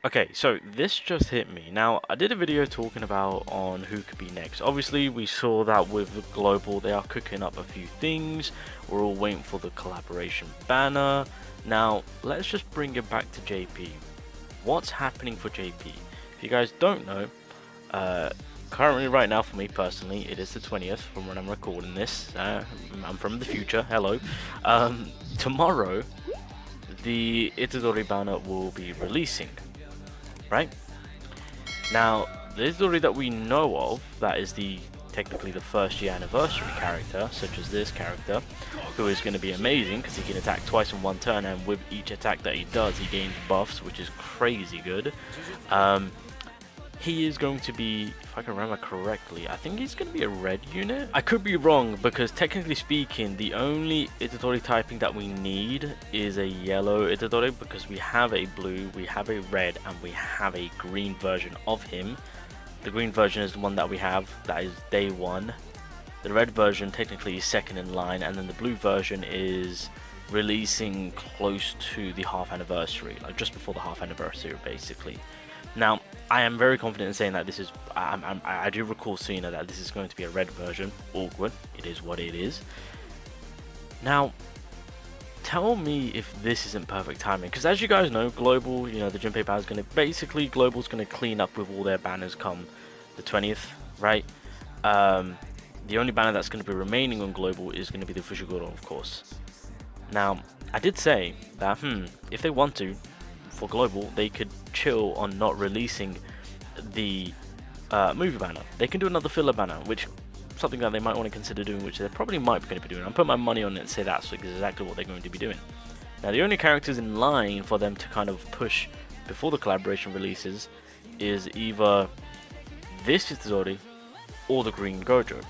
Okay, so this just hit me. Now, I did a video talking about on who could be next. Obviously, we saw that with the Global, they are cooking up a few things. We're all waiting for the collaboration banner. Now, let's just bring it back to JP. What's happening for JP? If you guys don't know, currently right now for me personally, it is the 20th from when I'm recording this. I'm from the future, hello. Tomorrow, the Itadori banner will be releasing. Right now, the Itadori that we know of, that is technically the first year anniversary character, such as this character, who is going to be amazing because he can attack twice in one turn, and with each attack that he does, he gains buffs, which is crazy good. He is going to be, if I can remember correctly, I think he's going to be a red unit. I could be wrong because technically speaking, the only Itadori typing that we need is a yellow Itadori, because we have a blue, we have a red, and we have a green version of him. The green version is the one that we have, that is day one. The red version technically is second in line, and then the blue version is releasing close to the half anniversary, like just before the half anniversary basically. Now, I am very confident in saying that this is, I do recall seeing that this is going to be a red version. Awkward, it is what it is. Now, tell me if this isn't perfect timing, because as you guys know, Global, the Junpei banner is going to, basically Global's going to clean up with all their banners come the 20th, right? The only banner that's going to be remaining on Global is going to be the Fushiguro, of course. Now, I did say that, if they want to, for Global, they could chill on not releasing the movie banner. They can do another filler banner, which something that they might want to consider doing, which they probably might be going to be doing. I'm putting my money on it and say that's exactly what they're going to be doing. Now, the only characters in line for them to kind of push before the collaboration releases is either this Itadori or the Green Gojo,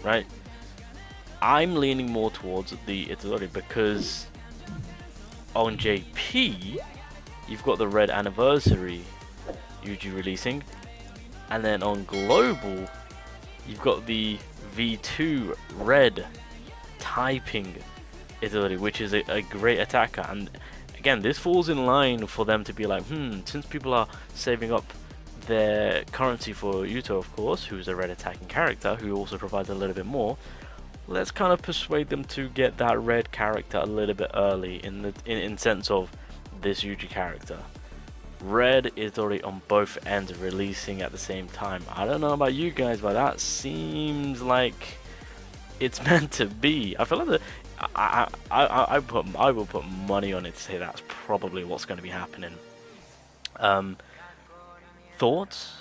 right? I'm leaning more towards the Itadori because on JP, you've got the red anniversary Yuji releasing, and then on Global you've got the V2 red typing Itadori, which is a great attacker. And again, this falls in line for them to be like, since people are saving up their currency for YUTA, of course, who's a red attacking character who also provides a little bit more, let's kind of persuade them to get that red character a little bit early in sense of this Yuji character. Red Itadori on both ends releasing at the same time. I don't know about you guys, but that seems like it's meant to be. I feel like I will put money on it to say that's probably what's going to be happening. Thoughts?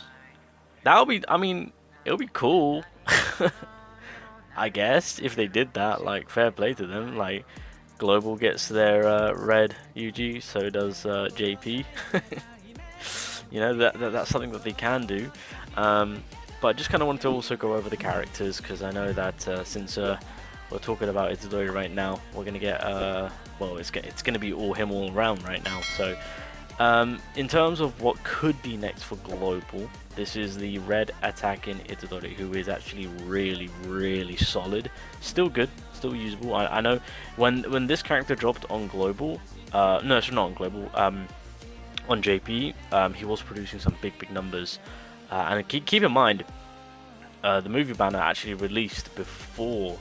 That'll be, I mean, it'll be cool. I guess if they did that, like, fair play to them. Like, Global gets their red Yuji, so does JP. That's something that they can do. But I just kind of wanted to also go over the characters, because I know that since we're talking about Itadori right now, we're gonna get well, it's gonna be all him all around right now. So in terms of what could be next for Global, this is the red attacking Itadori, who is actually really solid. Still good, still usable. I know when this character dropped on Global, no, it's not on Global, on JP, he was producing some big numbers. And keep in mind, the movie banner actually released before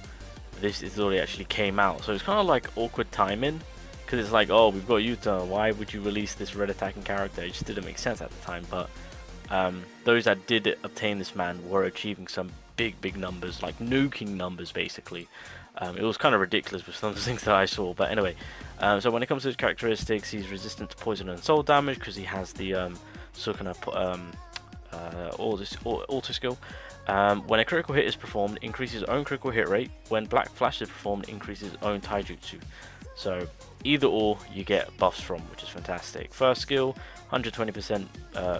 this Itadori actually came out, so it's kind of like awkward timing. Because it's like, oh, we've got YUTA, why would you release this red attacking character? It just didn't make sense at the time. But those that did obtain this man were achieving some big numbers, like nuking numbers basically. It was kind of ridiculous with some of the things that I saw. But anyway, so when it comes to his characteristics, he's resistant to poison and soul damage because he has the Sukuna auto skill. When a critical hit is performed, increases his own critical hit rate. When Black Flash is performed, increases his own taijutsu. So either or you get buffs from, which is fantastic. First skill, 120%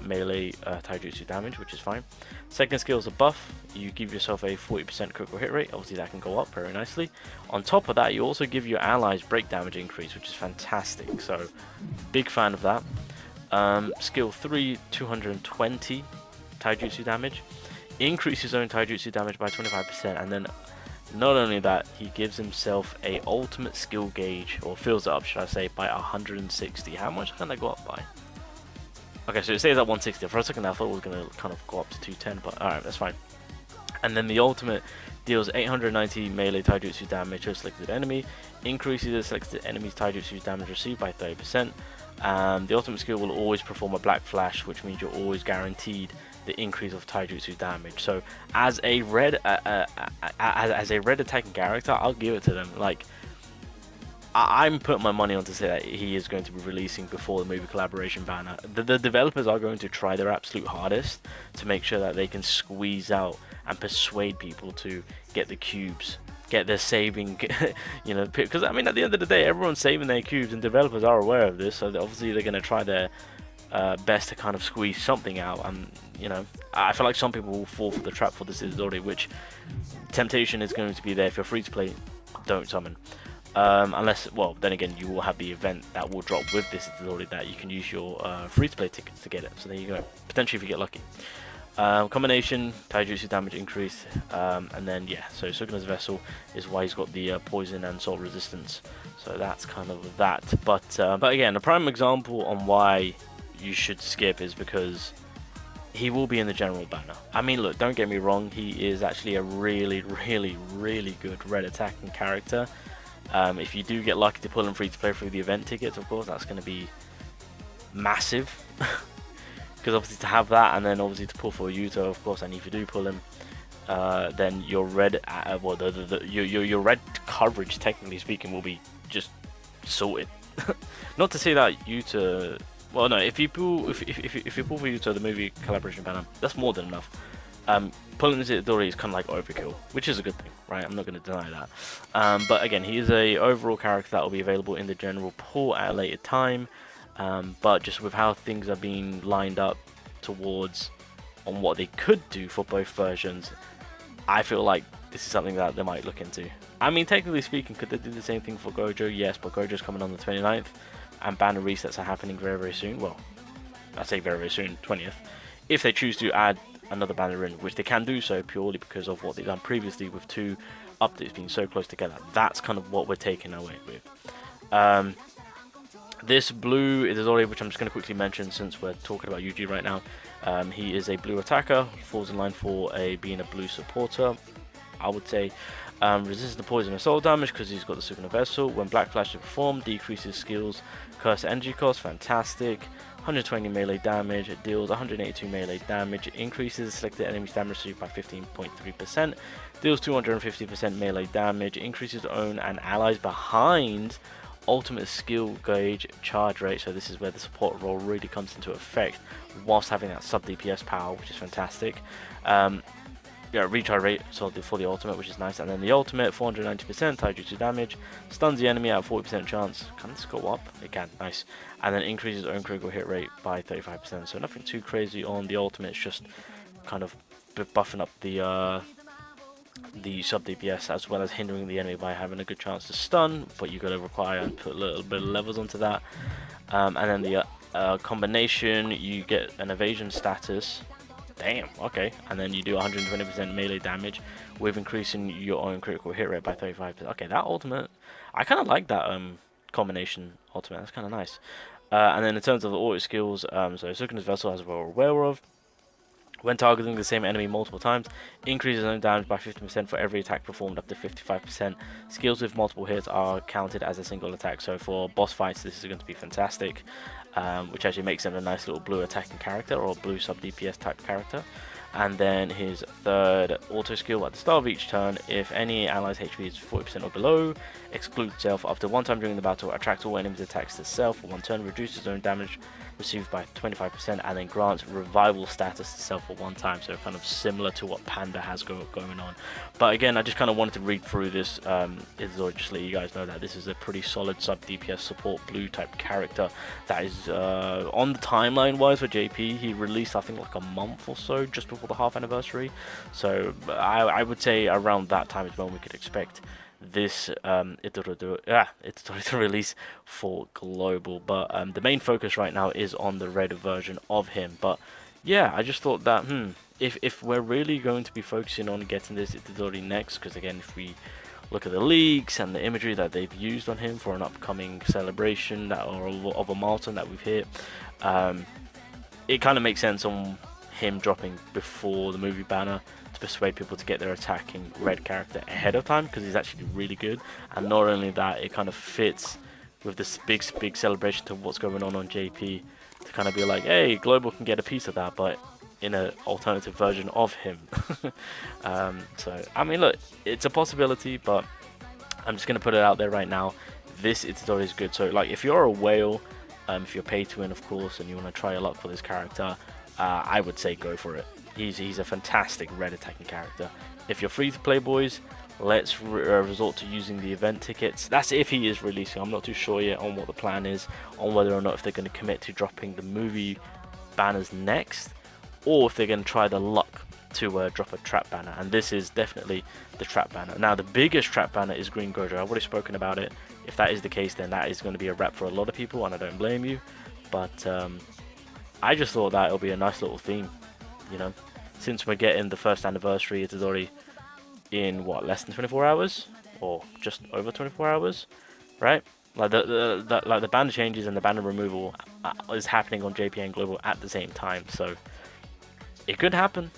melee taijutsu damage, which is fine. Second skill is a buff. You give yourself a 40% critical hit rate. Obviously that can go up very nicely. On top of that, you also give your allies break damage increase, which is fantastic. So big fan of that. Skill 3, 220 taijutsu damage. Increase his own taijutsu damage by 25%, and then not only that, he gives himself a ultimate skill gauge, or fills it up should I say, by 160. How much can that go up by? Okay, so it stays at 160. For a second I thought we were going to kind of go up to 210, but alright, that's fine. And then the ultimate deals 890 melee taijutsu damage to a selected enemy, increases the selected enemy's taijutsu damage received by 30%. The ultimate skill will always perform a black flash, which means you're always guaranteed the increase of taijutsu damage. So as a red attacking character, I'll give it to them. Like, I'm putting my money on to say that he is going to be releasing before the movie collaboration banner. The developers are going to try their absolute hardest to make sure that they can squeeze out and persuade people to get the cubes, get their saving, you know, because I mean, at the end of the day, everyone's saving their cubes, and developers are aware of this, so obviously they're going to try their best to kind of squeeze something out. And you know, I feel like some people will fall for the trap for this Itadori, which temptation is going to be there. If you're free to play, don't summon. Unless, well, then again, you will have the event that will drop with this Itadori that you can use your free-to-play tickets to get it. So there you go. Potentially if you get lucky. Combination, taijutsu damage increase, and then yeah, so Sukuna's Vessel is why he's got the poison and salt resistance. So that's kind of that. But again, a prime example on why you should skip is because he will be in the general banner. I mean, look, don't get me wrong, he is actually a really, really, really good red attacking character. If you do get lucky to pull him free to play through the event tickets, of course, that's going to be massive. Because obviously to have that, and then obviously to pull for YUTA, of course, and if you do pull him, then your red, well, your red coverage, technically speaking, will be just sorted. Not to say that YUTA, well, no, if you pull for YUTA the movie collaboration banner, that's more than enough. Pulling this Itadori is kind of like overkill, which is a good thing, right? I'm not going to deny that. But again, he is a overall character that will be available in the general pool at a later time. But just with how things are being lined up towards on what they could do for both versions, I feel like this is something that they might look into. I mean, technically speaking, could they do the same thing for Gojo? Yes, but Gojo's coming on the 29th, and banner resets are happening very, very soon. Well, I say very, very soon, 20th. If they choose to add another banner in, which they can do so purely because of what they've done previously with 2 updates being so close together. That's kind of what we're taking away with. This blue Itadori, which I'm just going to quickly mention since we're talking about Yuji right now. He is a blue attacker, falls in line for being a blue supporter, I would say. Resists the poison and soul damage because he's got the Sukuna Vessel. When Black Flash is performed, decreases skills, curse energy cost, fantastic. 120 melee damage, it deals 182 melee damage, increases selected enemy's damage received by 15.3%, deals 250% melee damage, increases own and allies behind ultimate skill gauge charge rate. So this is where the support role really comes into effect whilst having that sub DPS power, which is fantastic. Yeah, recharge rate so for the ultimate, which is nice. And then the ultimate, 490% taijutsu damage, stuns the enemy at 40% chance. Can this go up? It can, nice. And then increases own critical hit rate by 35%. So nothing too crazy on the ultimate, it's just kind of buffing up the sub DPS as well as hindering the enemy by having a good chance to stun, but you got to require and put a little bit of levels onto that. And then the combination, you get an evasion status. Damn, okay. And then you do 120% melee damage with increasing your own critical hit rate by 35%. Okay, that ultimate, I kind of like that combination ultimate. That's kind of nice. And then in terms of the auto skills, so Sukuna's Vessel, as we're aware of, when targeting the same enemy multiple times, increases own damage by 50% for every attack performed up to 55%. Skills with multiple hits are counted as a single attack. So for boss fights, this is going to be fantastic, which actually makes him a nice little blue attacking character or blue sub DPS type character. And then his third auto skill, at the start of each turn, if any ally's HP is 40% or below, excludes itself up to 1 time during the battle, attracts all enemies' attacks to self for 1 turn, reduces own damage received by 25%, and then grants revival status to self for 1 time. So kind of similar to what Panda has going on. But again, I just kind of wanted to read through this Itadori, just let you guys know that this is a pretty solid sub DPS support blue type character that is on the timeline wise for JP. He released, I think, like a month or so just before the half anniversary. So I would say around that time is when we could expect this Itadori to release for global. But the main focus right now is on the red version of him. But yeah, I just thought that if we're really going to be focusing on getting this Itadori next, because again, if we look at the leaks and the imagery that they've used on him for an upcoming celebration or of a milestone that we've hit, it kind of makes sense on him dropping before the movie banner to persuade people to get their attacking red character ahead of time, because he's actually really good. And not only that, it kind of fits with this big celebration to what's going on JP, to kind of be like, hey, Global can get a piece of that, but in an alternative version of him. So I mean, look, it's a possibility, but I'm just gonna put it out there right now. This Itadori is good. So like, if you're a whale, if you're pay to win, of course, and you want to try your luck for this character, I would say go for it. He's a fantastic red attacking character. If you're free to play, boys, let's resort to using the event tickets. That's if he is releasing. I'm not too sure yet on what the plan is, on whether or not if they're going to commit to dropping the movie banners next, or if they're going to try the luck to drop a trap banner. And this is definitely the trap banner. Now, the biggest trap banner is Green Gojo. I've already spoken about it. If that is the case, then that is going to be a wrap for a lot of people, and I don't blame you. But I just thought that it'll be a nice little theme, you know, since we're getting the first anniversary Itadori in what, less than 24 hours, or just over 24 hours, right? Like the banner changes and the banner removal is happening on JPN Global at the same time, so it could happen.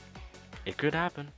It could happen.